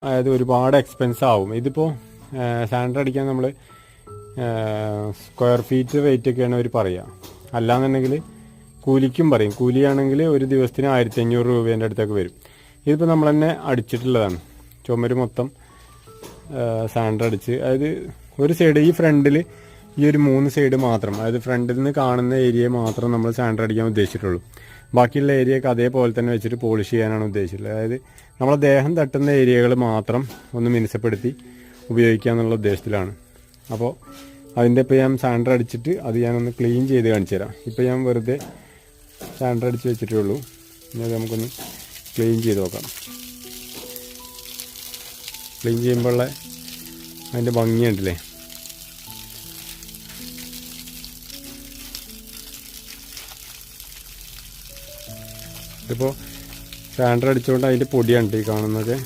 അതായത് ഒരുപാട് എക്സ്പെൻസ് ആവും. ഇതിപ്പോൾ സാനിറ്ററി അടിക്കാൻ നമ്മൾ സ്ക്വയർ ഫീറ്റ് റേറ്റ് ഒക്കെയാണ് അവർ പറയുക. അല്ലാന്നുണ്ടെങ്കിൽ കൂലിക്കും പറയും. കൂലിയാണെങ്കിൽ ഒരു ദിവസത്തിന് 1500 രൂപേൻ്റെ അടുത്തൊക്കെ വരും. ഇതിപ്പോൾ നമ്മൾ തന്നെ അടിച്ചിട്ടുള്ളതാണ്. ചുമര് മൊത്തം സാനിറ്ററി അടിച്ച്, അതായത് ഒരു സൈഡ് ഈ ഫ്രണ്ടിൽ ഈ ഒരു 3 സൈഡ് മാത്രം, അതായത് ഫ്രണ്ടിൽ നിന്ന് കാണുന്ന ഏരിയ മാത്രം നമ്മൾ സാനിറ്ററി അടിക്കാൻ ഉദ്ദേശിച്ചിട്ടുള്ളൂ. ബാക്കിയുള്ള ഏരിയയൊക്കെ അതേപോലെ തന്നെ വെച്ചിട്ട് പോളിഷ് ചെയ്യാനാണ് ഉദ്ദേശിച്ചിട്ടുള്ളത്. അതായത് നമ്മളെ ദേഹം തട്ടുന്ന ഏരിയകൾ മാത്രം ഒന്ന് മിനുസപ്പെടുത്തി ഉപയോഗിക്കുക എന്നുള്ള ഉദ്ദേശത്തിലാണ്. അപ്പോൾ അതിൻ്റെ ഇപ്പോൾ ഞാൻ സാനിറ്ററി അടിച്ചിട്ട് അത് ഞാനൊന്ന് ക്ലീൻ ചെയ്ത് കാണിച്ചു തരാം. ഇപ്പോൾ ഞാൻ വെറുതെ സാനിറ്ററി അടിച്ച് വെച്ചിട്ടേ ഉള്ളൂ. ഇനി അത് നമുക്കൊന്ന് ക്ലീൻ ചെയ്ത് നോക്കാം. ക്ലീൻ ചെയ്യുമ്പോഴുള്ള അതിൻ്റെ ഭംഗിയുണ്ടല്ലേ. ഇതിപ്പോൾ സാനിറ്ററി അടിച്ചുകൊണ്ട് അതിൻ്റെ പൊടിയാണ് ഈ കാണുന്നതൊക്കെ.